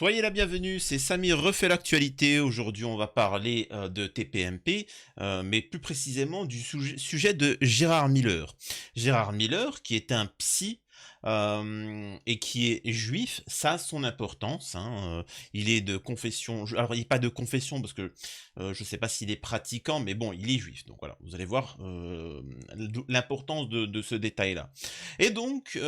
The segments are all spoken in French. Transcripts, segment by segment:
Soyez la bienvenue, c'est Samir refait l'actualité. Aujourd'hui, on va parler de TPMP, mais plus précisément du sujet de Gérard Miller. Gérard Miller, qui est un psy et qui est juif, ça a son importance. Il est de confession, alors il n'est pas de confession parce que je ne sais pas s'il est pratiquant, mais bon, il est juif. Donc voilà, vous allez voir l'importance de ce détail-là. Et donc,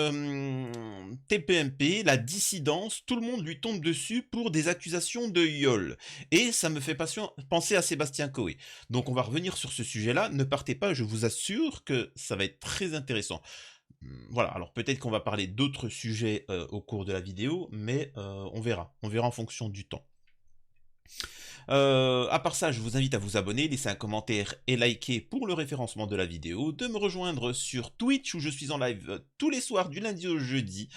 TPMP, la dissidence, tout le monde lui tombe dessus pour des accusations de viol. Et ça me fait penser à Sébastien Coé. Donc on va revenir sur ce sujet-là. Ne partez pas, je vous assure que ça va être très intéressant. Voilà, alors peut-être qu'on va parler d'autres sujets au cours de la vidéo, mais on verra en fonction du temps. À part ça, je vous invite à vous abonner, laisser un commentaire et liker pour le référencement de la vidéo, de me rejoindre sur Twitch où je suis en live tous les soirs du lundi au jeudi,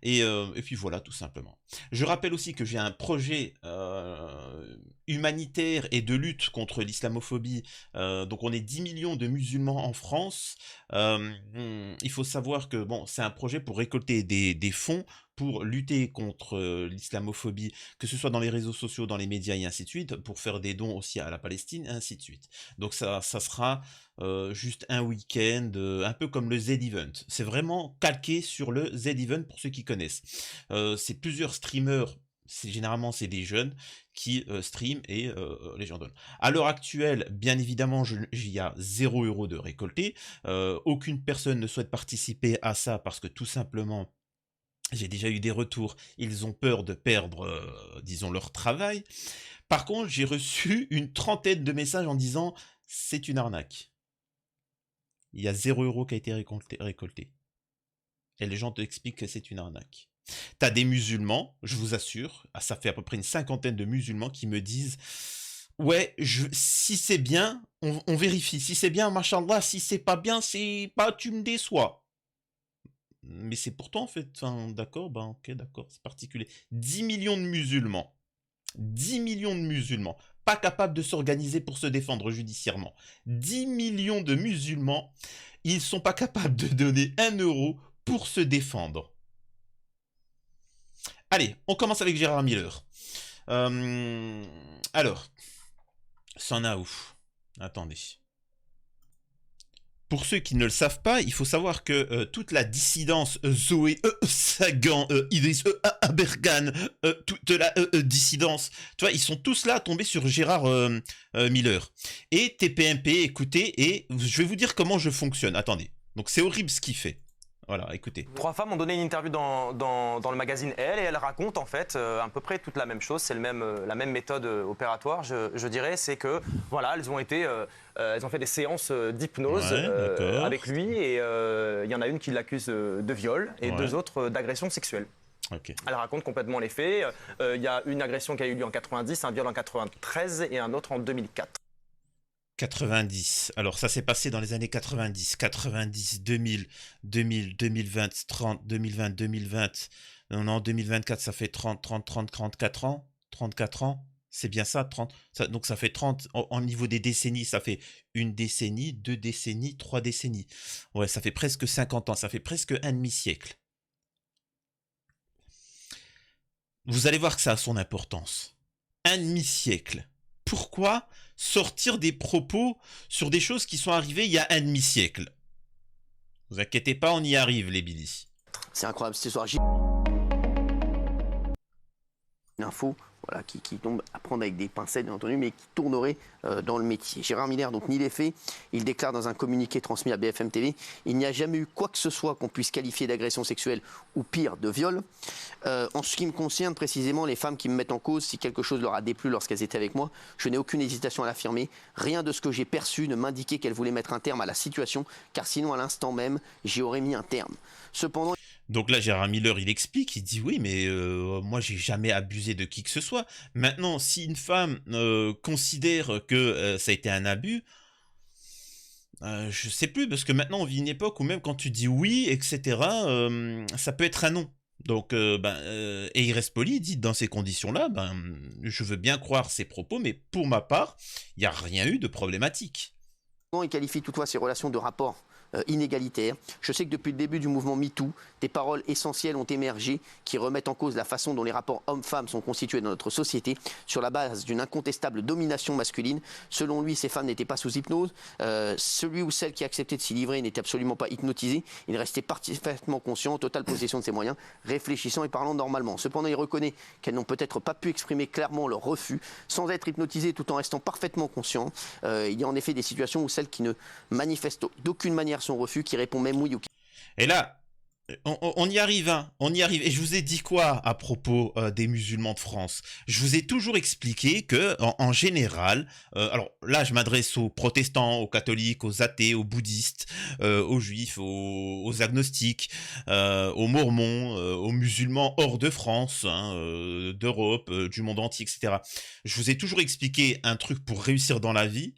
et puis voilà, tout simplement. Je rappelle aussi que j'ai un projet humanitaire et de lutte contre l'islamophobie, donc on est 10 millions de musulmans en France. Il faut savoir que bon, c'est un projet pour récolter des fonds pour lutter contre l'islamophobie, que ce soit dans les réseaux sociaux, dans les médias et ainsi de suite, pour faire des dons aussi à la Palestine, et ainsi de suite. Donc ça sera juste un week-end, un peu comme le Z-Event. C'est vraiment calqué sur le Z-Event pour ceux qui connaissent. C'est plusieurs streamers, généralement c'est des jeunes qui streament et les gens donnent. À l'heure actuelle, bien évidemment, il y a 0 € de récolté. Aucune personne ne souhaite participer à ça parce que tout simplement, j'ai déjà eu des retours, ils ont peur de perdre, disons, leur travail. Par contre, j'ai reçu une trentaine de messages en disant « c'est une arnaque ». Il y a 0 € qui a été récolté. Et les gens te expliquent que c'est une arnaque. T'as des musulmans, je vous assure, ça fait à peu près une cinquantaine de musulmans qui me disent « ouais, si c'est bien, on vérifie. Si c'est bien, machallah, si c'est pas bien, c'est pas, tu me déçois. » Mais c'est pourtant en fait, d'accord, ok, d'accord, c'est particulier. 10 millions de musulmans. 10 millions de musulmans, pas capables de s'organiser pour se défendre judiciairement. 10 millions de musulmans, ils sont pas capables de donner 1 € pour se défendre. Allez, on commence avec Gérard Miller. Alors, c'en a où? Attendez. Pour ceux qui ne le savent pas, il faut savoir que toute la dissidence Zoé Sagan, Idriss Aberkan, toute la dissidence, tu vois, ils sont tous là tombés sur Gérard Miller. Et TPMP, écoutez, et je vais vous dire comment je fonctionne. Attendez, donc c'est horrible ce qu'il fait. Voilà, écoutez. 3 femmes ont donné une interview dans le magazine Elle et elles racontent en fait à peu près toute la même chose, c'est la même méthode opératoire, je dirais, c'est que voilà, elles ont fait des séances d'hypnose avec lui et il y en a une qui l'accuse de viol et 2 autres d'agression sexuelle. Okay. Elle raconte complètement les faits. Il y a une agression qui a eu lieu en 90, un viol en 93 et un autre en 2004. 90. Alors ça s'est passé dans les années 90, 90, 2000, 2000, 2020, 30, 2020, 2020. Non, en 2024, ça fait 30, 30, 30, 34 ans. 34 ans. C'est bien ça, 30. Donc ça fait 30. En niveau des décennies, ça fait 1 décennie, 2 décennies, 3 décennies. Ouais, ça fait presque 50 ans. Ça fait presque un demi-siècle. Vous allez voir que ça a son importance. Un demi-siècle. Pourquoi sortir des propos sur des choses qui sont arrivées il y a un demi-siècle? Vous inquiétez pas, on y arrive, les Billy. C'est incroyable cette histoire. Une info voilà, qui tombe à prendre avec des pincettes, bien entendu, mais qui tournerait dans le métier. Gérard Miller donc nie les faits. Il déclare dans un communiqué transmis à BFM TV « Il n'y a jamais eu quoi que ce soit qu'on puisse qualifier d'agression sexuelle ou pire, de viol. En ce qui me concerne précisément, les femmes qui me mettent en cause, si quelque chose leur a déplu lorsqu'elles étaient avec moi, je n'ai aucune hésitation à l'affirmer. Rien de ce que j'ai perçu ne m'indiquait qu'elles voulaient mettre un terme à la situation, car sinon à l'instant même, j'y aurais mis un terme. Cependant... » Donc là, Gérard Miller, il explique, il dit oui, mais moi, j'ai jamais abusé de qui que ce soit. Maintenant, si une femme considère que ça a été un abus, je sais plus, parce que maintenant, on vit une époque où même quand tu dis oui, etc., ça peut être un non. Donc, et il reste poli, il dit dans ces conditions-là, je veux bien croire ses propos, mais pour ma part, il n'y a rien eu de problématique. Il qualifie toutefois ces relations de rapport inégalitaire. Je sais que depuis le début du mouvement MeToo, des paroles essentielles ont émergé qui remettent en cause la façon dont les rapports hommes-femmes sont constitués dans notre société sur la base d'une incontestable domination masculine. Selon lui, ces femmes n'étaient pas sous hypnose. Celui ou celle qui acceptait de s'y livrer n'était absolument pas hypnotisé. Il restait parfaitement conscient, en totale possession de ses moyens, réfléchissant et parlant normalement. Cependant, il reconnaît qu'elles n'ont peut-être pas pu exprimer clairement leur refus sans être hypnotisées tout en restant parfaitement conscients. Il y a en effet des situations où celles qui ne manifestent d'aucune manière son refus, qui répond même oui ou qui... Et là, on y arrive, hein, on y arrive. Et je vous ai dit quoi à propos des musulmans de France? Je vous ai toujours expliqué que, en général, alors là, je m'adresse aux protestants, aux catholiques, aux athées, aux bouddhistes, aux juifs, aux agnostiques, aux mormons, aux musulmans hors de France, hein, d'Europe, du monde entier, etc. Je vous ai toujours expliqué un truc pour réussir dans la vie,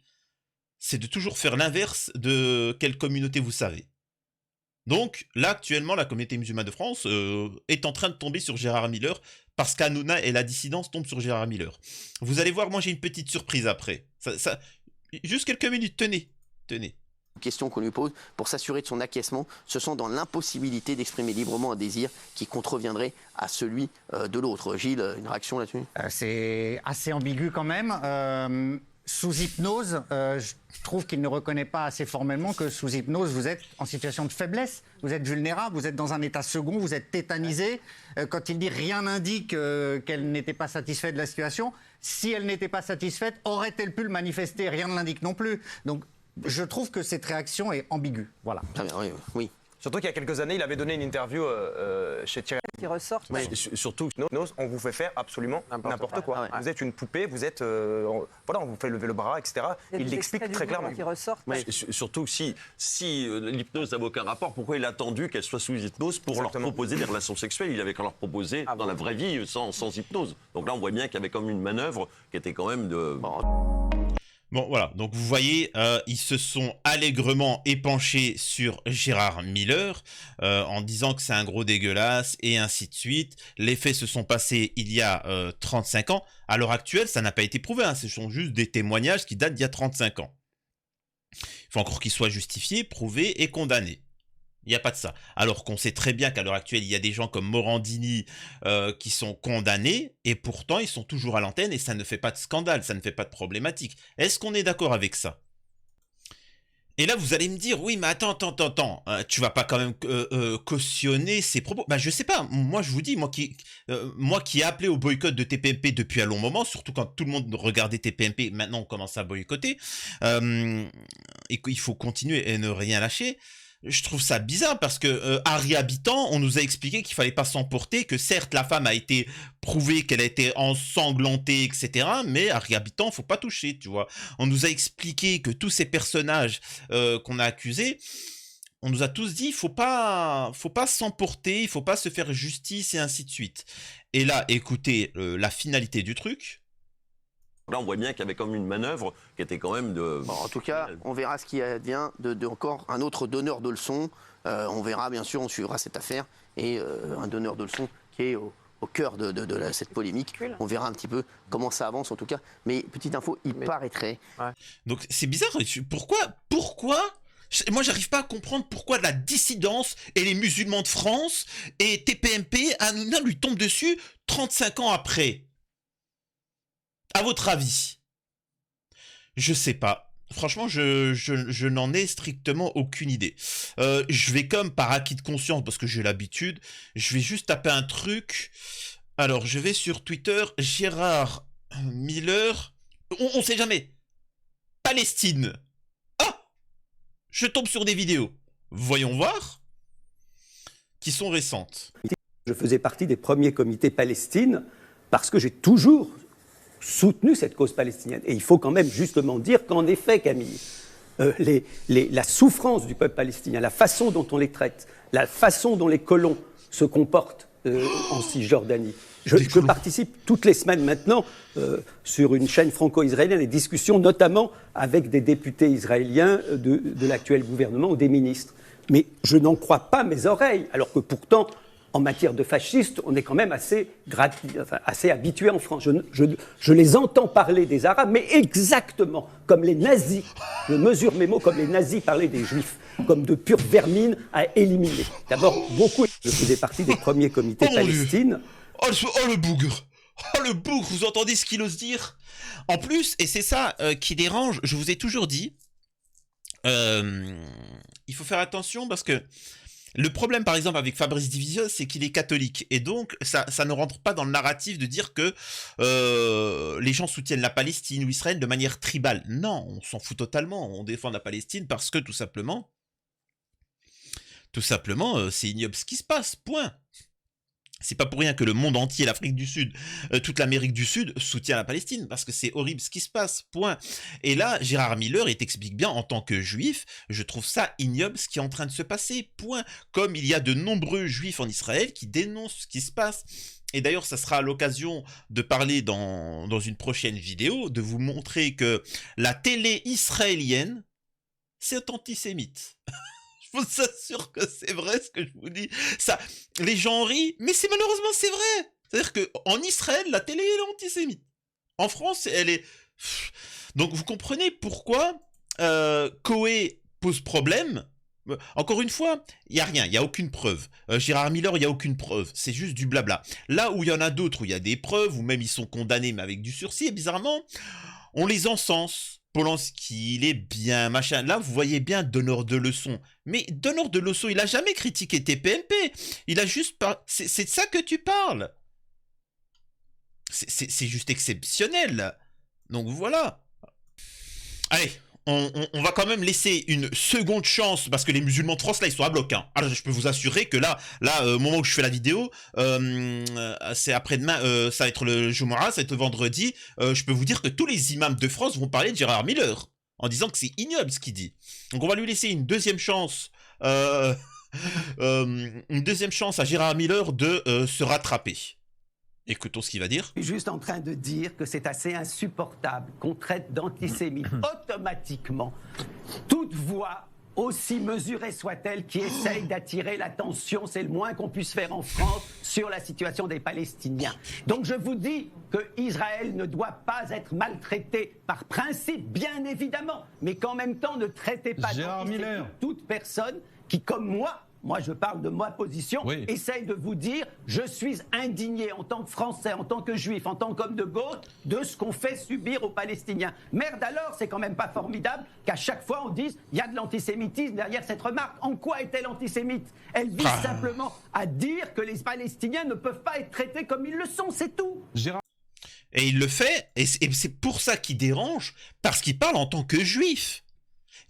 c'est de toujours faire l'inverse de quelle communauté vous savez. Donc, là, actuellement, la communauté musulmane de France est en train de tomber sur Gérard Miller parce qu'Hanouna et la dissidence tombent sur Gérard Miller. Vous allez voir, moi, j'ai une petite surprise après. Juste quelques minutes, tenez. Question qu'on lui pose pour s'assurer de son acquiescement, se sent dans l'impossibilité d'exprimer librement un désir qui contreviendrait à celui de l'autre. Gilles, une réaction là-dessus? C'est assez ambigu quand même. Sous hypnose, je trouve qu'il ne reconnaît pas assez formellement que sous hypnose, vous êtes en situation de faiblesse, vous êtes vulnérable, vous êtes dans un état second, vous êtes tétanisé. Quand il dit rien n'indique qu'elle n'était pas satisfaite de la situation, si elle n'était pas satisfaite, aurait-elle pu le manifester? Rien ne l'indique non plus. Donc je trouve que cette réaction est ambiguë. Voilà. Très bien, oui. Surtout qu'il y a quelques années, il avait donné une interview chez Thierry. Qui ressortent. Oui, surtout, on vous fait faire absolument n'importe quoi. Ah ouais. Vous êtes une poupée, vous êtes, voilà, on vous fait lever le bras, etc. Il l'explique très clairement. Qui ressortent. Mais surtout, si l'hypnose n'avait aucun rapport, pourquoi il a attendu qu'elle soit sous hypnose pour Exactement. leur proposer des relations sexuelles? Il avait qu'à leur proposer dans la vraie vie sans hypnose. Donc là, on voit bien qu'il y avait comme une manœuvre qui était quand même de... Bon, voilà, donc vous voyez, ils se sont allègrement épanchés sur Gérard Miller en disant que c'est un gros dégueulasse et ainsi de suite. Les faits se sont passés il y a 35 ans. À l'heure actuelle, ça n'a pas été prouvé, hein. Ce sont juste des témoignages qui datent d'il y a 35 ans. Il faut encore qu'ils soient justifiés, prouvés et condamnés. Il n'y a pas de ça. Alors qu'on sait très bien qu'à l'heure actuelle, il y a des gens comme Morandini qui sont condamnés et pourtant ils sont toujours à l'antenne et ça ne fait pas de scandale, ça ne fait pas de problématique. Est-ce qu'on est d'accord avec ça? Et là, vous allez me dire, oui, mais attends, tu vas pas quand même cautionner ces propos. Bah, je sais pas, moi je vous dis, moi qui ai appelé au boycott de TPMP depuis un long moment, surtout quand tout le monde regardait TPMP, maintenant on commence à boycotter, et qu'il faut continuer et ne rien lâcher. Je trouve ça bizarre parce que Harry Habitant, on nous a expliqué qu'il fallait pas s'emporter, que certes la femme a été prouvée qu'elle a été ensanglantée, etc. Mais Harry Habitant, faut pas toucher, tu vois. On nous a expliqué que tous ces personnages qu'on a accusés, on nous a tous dit, faut pas s'emporter, il faut pas se faire justice et ainsi de suite. Et là, écoutez la finalité du truc. Là, on voit bien qu'il y avait comme une manœuvre qui était quand même de... Bon, en tout cas, on verra ce qui advient de encore un autre donneur de leçons. On verra, bien sûr, on suivra cette affaire. Et un donneur de leçons qui est au cœur de cette polémique. On verra un petit peu comment ça avance, en tout cas. Mais petite info, il paraîtrait... Donc, c'est bizarre. Pourquoi moi, j'arrive pas à comprendre pourquoi la dissidence et les musulmans de France et TPMP, Hanouna lui tombe dessus 35 ans après. À votre avis? Je sais pas. Franchement, je n'en ai strictement aucune idée. Je vais comme par acquis de conscience, parce que j'ai l'habitude, je vais juste taper un truc. Alors, je vais sur Twitter, Gérard Miller, on sait jamais. Palestine. Ah! Je tombe sur des vidéos. Voyons voir. Qui sont récentes. Je faisais partie des premiers comités Palestine, parce que j'ai toujours soutenu cette cause palestinienne. Et il faut quand même justement dire qu'en effet, Camille, la souffrance du peuple palestinien, la façon dont on les traite, la façon dont les colons se comportent en Cisjordanie. Je participe toutes les semaines maintenant sur une chaîne franco-israélienne des discussions, notamment avec des députés israéliens de l'actuel gouvernement ou des ministres. Mais je n'en crois pas mes oreilles, alors que pourtant, en matière de fascistes, on est quand même assez habitué en France. Je les entends parler des Arabes, mais exactement comme les nazis. Je mesure mes mots comme les nazis parlaient des Juifs, comme de pure vermine à éliminer. D'abord, je faisais partie des premiers comités Oh mon Dieu. Palestine. Oh le bougre! Oh le bougre, vous entendez ce qu'il ose dire? En plus, et c'est ça qui dérange, je vous ai toujours dit, il faut faire attention parce que le problème, par exemple, avec Fabrice Divisieux, c'est qu'il est catholique. Et donc, ça ne rentre pas dans le narratif de dire que les gens soutiennent la Palestine ou Israël de manière tribale. Non, on s'en fout totalement. On défend la Palestine parce que, tout simplement, c'est ignoble ce qui se passe. Point. C'est pas pour rien que le monde entier, l'Afrique du Sud, toute l'Amérique du Sud soutient la Palestine, parce que c'est horrible ce qui se passe, point. Et là, Gérard Miller, il t'explique bien, en tant que juif, je trouve ça ignoble ce qui est en train de se passer, point. Comme il y a de nombreux juifs en Israël qui dénoncent ce qui se passe. Et d'ailleurs, ça sera l'occasion de parler dans une prochaine vidéo, de vous montrer que la télé israélienne, c'est antisémite. Je vous assure que c'est vrai ce que je vous dis. Ça, les gens rient, mais malheureusement c'est vrai. C'est-à-dire qu'en Israël, la télé elle est antisémite. En France, elle est... Donc vous comprenez pourquoi Coé pose problème. Encore une fois, il n'y a rien, il n'y a aucune preuve. Gérard Miller, il n'y a aucune preuve. C'est juste du blabla. Là où il y en a d'autres, où il y a des preuves, ou même ils sont condamnés, mais avec du sursis, et bizarrement, on les encense. Polanski, il est bien, machin. Là, vous voyez bien donneur de leçons. Mais donneur de leçons, il a jamais critiqué TPMP. Il a juste pas... C'est de ça que tu parles. C'est juste exceptionnel. Donc voilà. Allez, on va quand même laisser une seconde chance, parce que les musulmans de France, là, ils sont à bloc. Hein. Alors, je peux vous assurer que là, au moment où je fais la vidéo, c'est après-demain, ça va être le Jumu'ah, ça va être le vendredi. Je peux vous dire que tous les imams de France vont parler de Gérard Miller, en disant que c'est ignoble ce qu'il dit. Donc, on va lui laisser une deuxième chance, à Gérard Miller de se rattraper. Écoutons ce qu'il va dire. Je suis juste en train de dire que c'est assez insupportable qu'on traite d'antisémite automatiquement toute voix, aussi mesurée soit-elle, qui essaye d'attirer l'attention, c'est le moins qu'on puisse faire en France, sur la situation des Palestiniens. Donc je vous dis que Israël ne doit pas être maltraité par principe, bien évidemment, mais qu'en même temps ne traitez pas d'antisémite toute personne qui, comme moi je parle de ma position, essaye de vous dire, je suis indigné en tant que Français, en tant que Juif, en tant qu'homme de gauche, de ce qu'on fait subir aux Palestiniens. Merde alors, c'est quand même pas formidable qu'à chaque fois on dise, il y a de l'antisémitisme derrière cette remarque. En quoi est-elle antisémite? Elle vise simplement à dire que les Palestiniens ne peuvent pas être traités comme ils le sont, c'est tout. Et il le fait, et c'est pour ça qu'il dérange, parce qu'il parle en tant que Juif.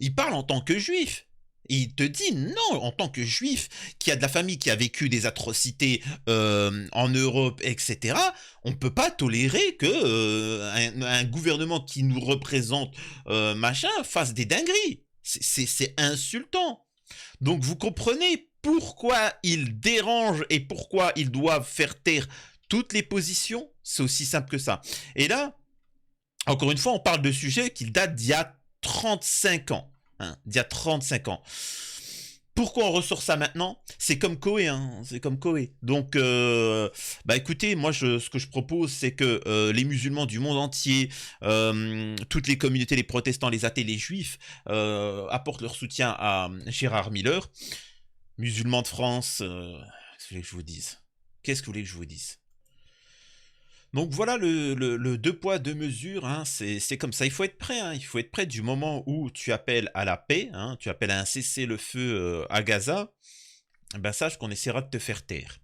Il parle en tant que Juif. Et il te dit non, en tant que juif, qui a de la famille qui a vécu des atrocités en Europe, etc., on ne peut pas tolérer que un gouvernement qui nous représente, machin, fasse des dingueries. C'est insultant. Donc vous comprenez pourquoi il dérange et pourquoi ils doivent faire taire toutes les positions. C'est aussi simple que ça. Et là, encore une fois, on parle de sujets qui datent d'il y a 35 ans. D'il y a 35 ans. Pourquoi on ressort ça maintenant? C'est comme Coé, hein, c'est comme Coé. Donc, bah écoutez, moi, ce que je propose, c'est que les musulmans du monde entier, toutes les communautés, les protestants, les athées, les juifs, apportent leur soutien à Gérard Miller. Musulmans de France, qu'est-ce que vous voulez que je vous dise? Qu'est-ce que vous voulez que je vous dise? Donc voilà le deux poids, deux mesures, hein, c'est comme ça, il faut être prêt, hein, il faut être prêt du moment où tu appelles à la paix, hein, tu appelles à un cessez-le-feu à Gaza, ben sache qu'on essaiera de te faire taire.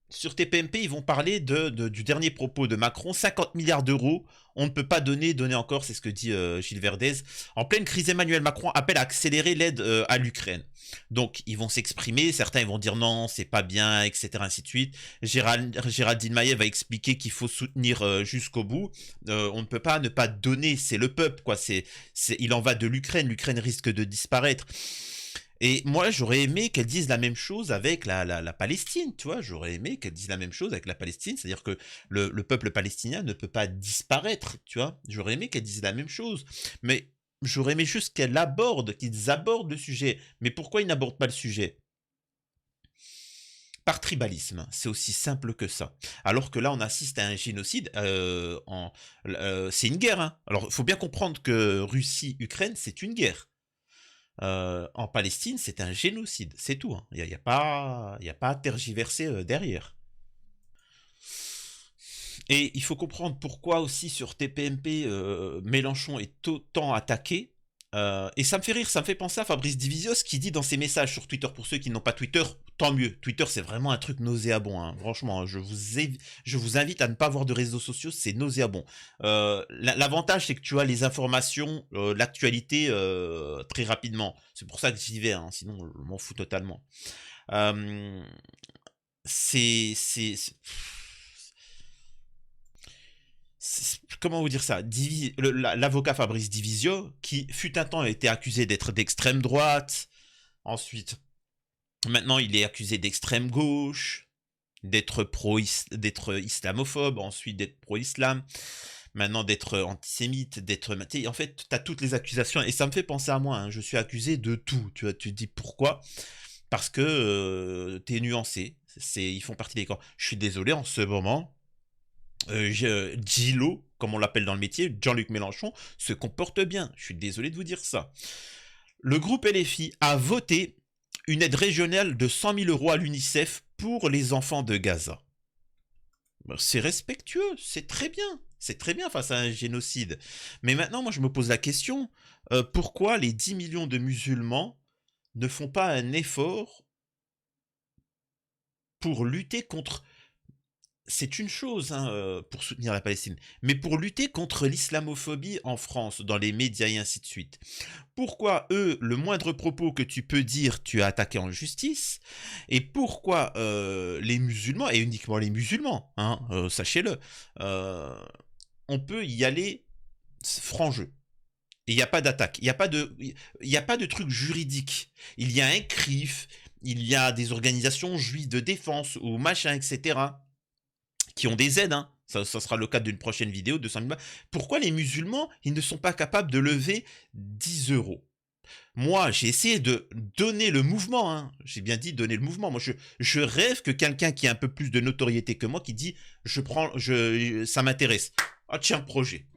Sur TPMP, ils vont parler du dernier propos de Macron, 50 milliards d'euros, on ne peut pas donner encore, c'est ce que dit Gilles Verdez. En pleine crise, Emmanuel Macron appelle à accélérer l'aide à l'Ukraine. Donc, ils vont s'exprimer, certains ils vont dire non, c'est pas bien, etc., ainsi de suite. Géraldine Maillet va expliquer qu'il faut soutenir jusqu'au bout. On ne peut pas ne pas donner, c'est le peuple, quoi. Il en va de l'Ukraine risque de disparaître. Et moi, j'aurais aimé qu'elle dise la même chose avec la Palestine, tu vois. J'aurais aimé qu'elle dise la même chose avec la Palestine, c'est-à-dire que le peuple palestinien ne peut pas disparaître, tu vois. J'aurais aimé qu'elle dise la même chose. Mais j'aurais aimé juste qu'ils abordent le sujet. Mais pourquoi ils n'abordent pas le sujet? par tribalisme. C'est aussi simple que ça. Alors que là, on assiste à un génocide. C'est une guerre. Hein. Alors, il faut bien comprendre que Russie-Ukraine, c'est une guerre. En Palestine, c'est un génocide. C'est tout. Hein. Il n'y a pas à tergiverser derrière. Et il faut comprendre pourquoi aussi sur TPMP, Mélenchon est autant attaqué. Et ça me fait rire, ça me fait penser à Fabrice Divisios qui dit dans ses messages sur Twitter, pour ceux qui n'ont pas Twitter, tant mieux. Twitter, c'est vraiment un truc nauséabond. Hein. Franchement, je vous invite à ne pas avoir de réseaux sociaux, c'est nauséabond. L'avantage, c'est que tu as les informations, l'actualité très rapidement. C'est pour ça que j'y vais, hein, sinon je m'en fous totalement. Comment vous dire ça? L'avocat Fabrice Divisio, qui fut un temps a été accusé d'être d'extrême droite, ensuite, maintenant il est accusé d'extrême gauche, d'être islamophobe, ensuite d'être pro-islam, maintenant d'être antisémite, en fait, tu as toutes les accusations, et ça me fait penser à moi, hein, je suis accusé de tout, tu te dis pourquoi? Parce que t'es nuancé, ils font partie des camps. Je suis désolé, en ce moment, Gilo, comme on l'appelle dans le métier, Jean-Luc Mélenchon, se comporte bien. Je suis désolé de vous dire ça. Le groupe LFI a voté une aide régionale de 100 000 € à l'UNICEF pour les enfants de Gaza. C'est respectueux, c'est très bien face à un génocide. Mais maintenant, moi, je me pose la question, pourquoi les 10 millions de musulmans ne font pas un effort pour lutter contre... C'est une chose pour soutenir la Palestine, mais pour lutter contre l'islamophobie en France, dans les médias et ainsi de suite. Pourquoi eux, le moindre propos que tu peux dire, tu as attaqué en justice, et pourquoi les musulmans, et uniquement les musulmans, hein, sachez-le, on peut y aller franc jeu. Il n'y a pas d'attaque, il n'y a pas de truc juridique. Il y a un CRIF, il y a des organisations juives de défense ou machin, etc., qui ont des aides, hein. Ça sera le cas d'une prochaine vidéo, 200 000 balles. Pourquoi les musulmans, ils ne sont pas capables de lever 10 €? Moi, j'ai essayé de donner le mouvement, hein. J'ai bien dit donner le mouvement. Moi, je rêve que quelqu'un qui a un peu plus de notoriété que moi, qui dit, ça m'intéresse. Ah, tiens, projet.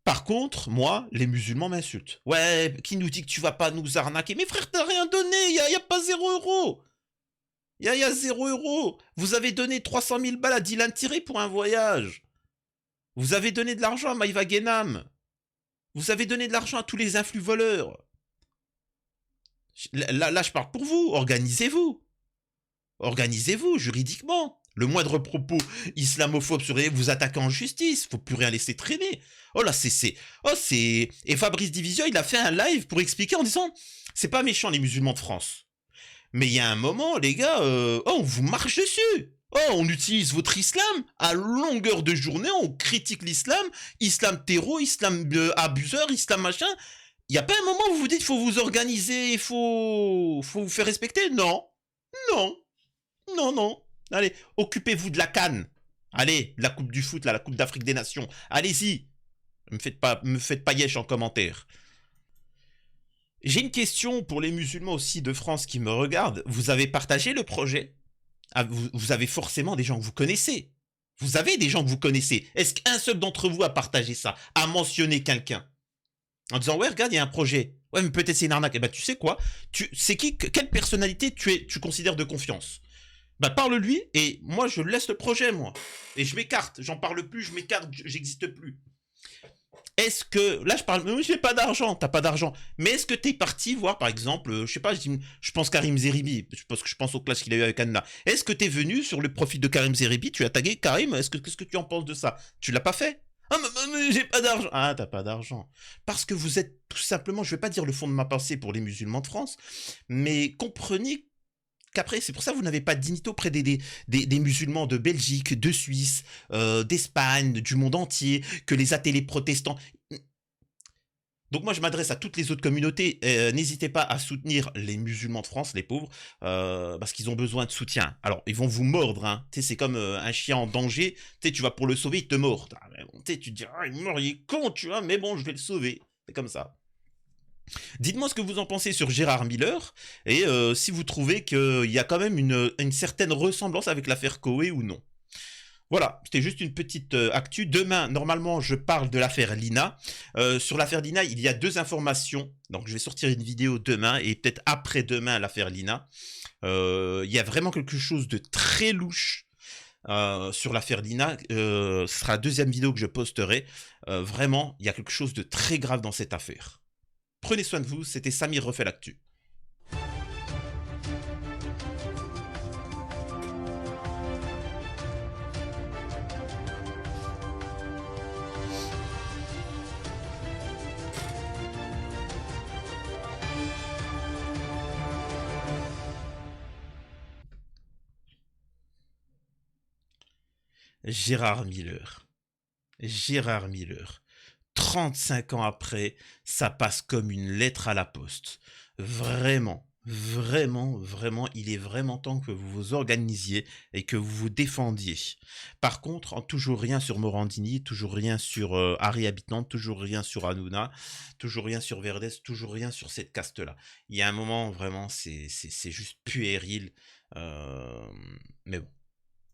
Par contre, moi, les musulmans m'insultent. Ouais, qui nous dit que tu vas pas nous arnaquer? Mais frère, t'as rien donné, il y a pas 0 €. Il y a 0 €. Vous avez donné 300 000 balles à Dylan Thierry pour un voyage. Vous avez donné de l'argent à Maïva Guénam. Vous avez donné de l'argent à tous les influx voleurs. Là, je parle pour vous. Organisez-vous. Organisez-vous juridiquement. Le moindre propos islamophobe serait vous attaquer en justice. Faut plus rien laisser traîner. Oh là, Et Fabrice Divisio, il a fait un live pour expliquer en disant, c'est pas méchant les musulmans de France. Mais il y a un moment, les gars, on vous marche dessus. Oh, on utilise votre islam à longueur de journée, on critique l'islam, islam terreau, islam abuseur, islam machin. Il n'y a pas un moment où vous vous dites, il faut vous organiser, il faut vous faire respecter? Non. Non. Non, non. Allez, occupez-vous de la CAN. Allez, la Coupe du foot, là, la Coupe d'Afrique des Nations. Allez-y. Me faites pas yesh en commentaire. J'ai une question pour les musulmans aussi de France qui me regardent. Vous avez partagé le projet? Vous avez forcément des gens que vous connaissez. Vous avez des gens que vous connaissez. Est-ce qu'un seul d'entre vous a partagé ça? A mentionné quelqu'un? En disant, ouais, regarde, il y a un projet. Ouais, mais peut-être c'est une arnaque. Eh ben, tu sais quoi? Quelle personnalité tu considères de confiance? Bah, parle-lui et moi, je laisse le projet, moi. Et je m'écarte. J'en parle plus, je m'écarte, j'existe plus. Est-ce que, là je parle, mais j'ai pas d'argent, t'as pas d'argent, mais est-ce que t'es parti voir par exemple, je sais pas, je pense Karim Zeribi, parce que je pense aux classes qu'il a eu avec Anna, est-ce que t'es venu sur le profil de Karim Zeribi, tu as tagué Karim, qu'est-ce que tu en penses de ça? Tu l'as pas fait? Ah mais j'ai pas d'argent. Ah, t'as pas d'argent. Parce que vous êtes tout simplement, je vais pas dire le fond de ma pensée pour les musulmans de France, mais comprenez qu'après, c'est pour ça que vous n'avez pas de dignité auprès des musulmans de Belgique, de Suisse, d'Espagne, du monde entier, que les athées protestants. Donc moi, je m'adresse à toutes les autres communautés. N'hésitez pas à soutenir les musulmans de France, les pauvres, parce qu'ils ont besoin de soutien. Alors, ils vont vous mordre, hein. Tu sais, c'est comme un chien en danger. Tu sais, tu vas pour le sauver, il te mord. Ah, bon, tu te dis, ah, il est mort, il est con, tu vois, mais bon, je vais le sauver. C'est comme ça. Dites-moi ce que vous en pensez sur Gérard Miller et si vous trouvez qu'il y a quand même une certaine ressemblance avec l'affaire Coé ou non. Voilà, c'était juste une petite actu. Demain, normalement, je parle de l'affaire Lina. Sur l'affaire Lina, il y a 2 informations. Donc, je vais sortir une vidéo demain et peut-être après-demain l'affaire Lina. Il y a vraiment quelque chose de très louche sur l'affaire Lina. Ce sera la 2e vidéo que je posterai. Vraiment, il y a quelque chose de très grave dans cette affaire. Prenez soin de vous, c'était Samir refait l'actu. Gérard Miller. Gérard Miller. 35 ans après, ça passe comme une lettre à la poste. Vraiment, vraiment, vraiment, il est vraiment temps que vous vous organisiez et que vous vous défendiez. Par contre, toujours rien sur Morandini, toujours rien sur Harry Habitant, toujours rien sur Hanouna, toujours rien sur Verdès, toujours rien sur cette caste-là. Il y a un moment, vraiment, c'est juste puéril. Mais bon.